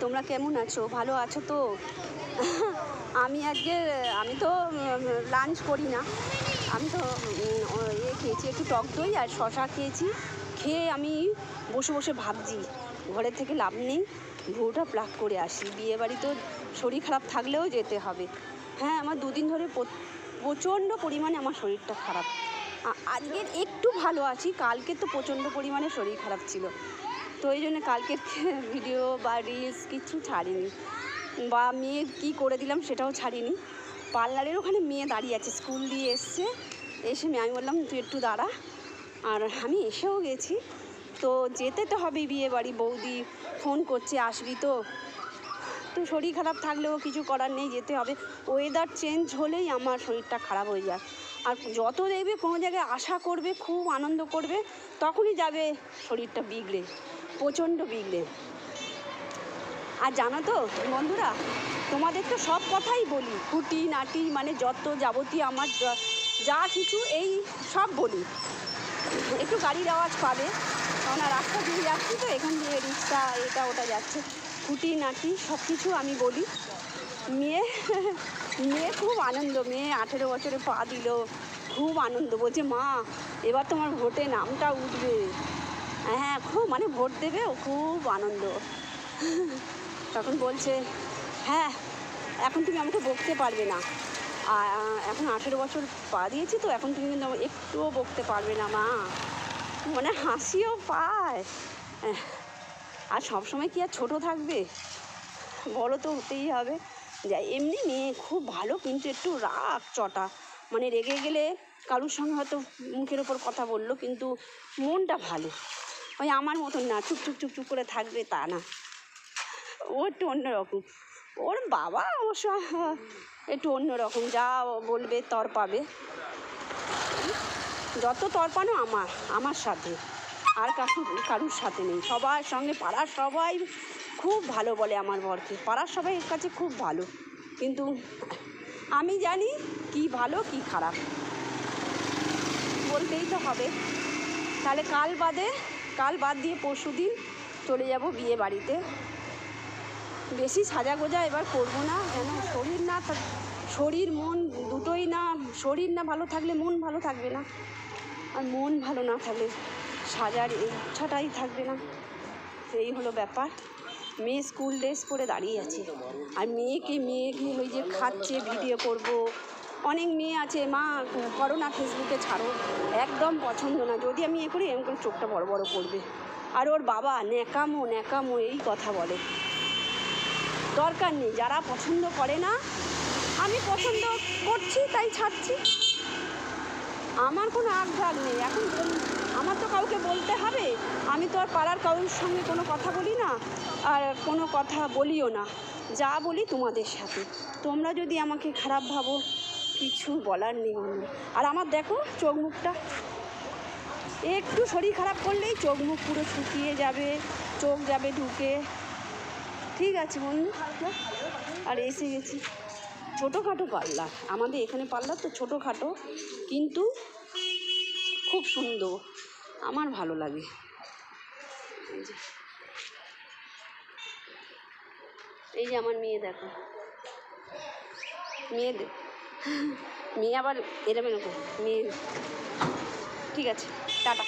তোমরা কেমন আছো? ভালো আছো তো? আমি তো লাঞ্চ করি না। আমি তো খেয়েছি, একটু টক দই আর শশা খেয়েছি। খেয়ে আমি বসে বসে ভাবছি ঘরের থেকে লাভ নেই, ভুঁটা প্লাক করে আসি। বিয়েবাড়ি তো শরীর খারাপ থাকলেও যেতে হবে। হ্যাঁ, আমার দুদিন ধরে প্রচণ্ড পরিমাণে আমার শরীরটা খারাপ। আজকের একটু ভালো আছি, কালকে তো প্রচণ্ড পরিমাণে শরীর খারাপ ছিল। তো এই জন্য কালকের ভিডিও বা রিলস কিছু ছাড়িনি, বা মেয়ে কী করে দিলাম সেটাও ছাড়িনি। পার্লারের ওখানে মেয়ে দাঁড়িয়ে আছে, স্কুল দিয়ে এসছে। আমি বললাম তুই একটু দাঁড়া, আর আমি এসেও গেছি। তো যেতে তো হবে বিয়ে বাড়ি, বৌদি ফোন করছে আসবি তো। তো শরীর খারাপ থাকলেও কিছু করার নেই, যেতে হবে। ওয়েদার চেঞ্জ হলেই আমার শরীরটা খারাপ হয়ে যায়। আর যত দেখবে কোনো জায়গায় আশা করবে, খুব আনন্দ করবে, তখনই যাবে শরীরটা বিগড়ে, প্রচণ্ড বিগড়ে। আর জানো তো বন্ধুরা, তোমাদের তো সব কথাই বলি, খুঁটি নাটি মানে যত যাবতীয় আমার যা কিছু এই সব বলি। একটু গাড়ির আওয়াজ পাবে, কারণ রাস্তা দিয়ে যাচ্ছি তো, এখান দিয়ে রিক্সা এটা ওটা যাচ্ছে। খুঁটি নাটি সব কিছু আমি বলি। মেয়ে খুব আনন্দ, মেয়ে 18 বছরে পা দিল, খুব আনন্দ। বলছে মা এবার তোমার ভোটে নামটা উঠবে। হ্যাঁ, খুব মানে ভোট দেবে, ও খুব আনন্দ। তখন বলছে হ্যাঁ, এখন তুমি আমাকে বকতে পারবে না, এখন 18 বছর পা দিয়েছি তো, এখন তুমি কিন্তু একটুও বকতে পারবে না মা। মানে হাসিও পায়। আর সবসময় কি আর ছোটো থাকবে, বড় তো হতেই হবে। যাই, এমনি মেয়ে খুব ভালো, কিন্তু একটু রাগ চটা, মানে রেগে গেলে কারুর সঙ্গে হয়তো মুখের ওপর কথা বললো, কিন্তু মনটা ভালো। ওই আমার মতন না, চুপ চুপ চুপ চুপ করে থাকবে তা না, ও একটু অন্যরকম। ওর বাবা অবশ্য একটু অন্যরকম, যা বলবে তর পাবে। যত তরপানো আমার সাথে, আর কারুর সাথে নেই। সবার সঙ্গে পাড়ার সবাই খুব ভালো বলে আমার বরকে, পাড়ার সবাই এর কাছে খুব ভালো। কিন্তু আমি জানি কি ভালো কি খারাপ, বলতেই তো হবে। তাহলে কাল বাদ দিয়ে পরশু দিন চলে যাব বিয়ে বাড়িতে। বেশি সাজা গোজা এবার করবো না, কেন শরীর মন দুটোই না, শরীর না ভালো থাকলে মন ভালো থাকবে না, আর মন ভালো না থাকলে সাজার ইচ্ছাটাই থাকবে না। এই হলো ব্যাপার। মেয়ে স্কুল ড্রেস পরে দাঁড়িয়ে আছে, আর মেয়েকে ওই যে খাচ্ছে, ভিডিও করব। অনেক মেয়ে আছে মা করো না, ফেসবুকে ছাড়ো, একদম পছন্দ না। যদি আমি করি এরকম করে চোখটা বড় বড় করবে। আর ওর বাবা ন্যাকামো এই কথা বলে। দরকার নেই, যারা পছন্দ করে না, আমি পছন্দ করছি তাই ছাড়ছি, আমার কোনো আগ্রহ নেই। এখন আমার তো কাউকে বলতে হবে, আমি তো আর পাড়ার কারোর সঙ্গে কোনো কথা বলি না, আর কোনো কথা বলিও না। যা বলি তোমাদের সাথে, তোমরা যদি আমাকে খারাপ ভাবো কিছু বলার নেই। আর আমার দেখো চোখ মুখটা, একটু শরীর খারাপ করলেই চোখ মুখ পুরো শুকিয়ে যাবে, চোখ যাবে ঢুকে। ঠিক আছে বন্ধু, আর এসে গেছি ছোটোখাটো পার্লার, আমাদের এখানে পার্লার তো ছোটোখাটো, কিন্তু খুব সুন্দর, আমার ভালো লাগে। এই যে আমার মেয়ে, দেখো মেয়ে আবার এরকম মেয়ে। ঠিক আছে, টাটা।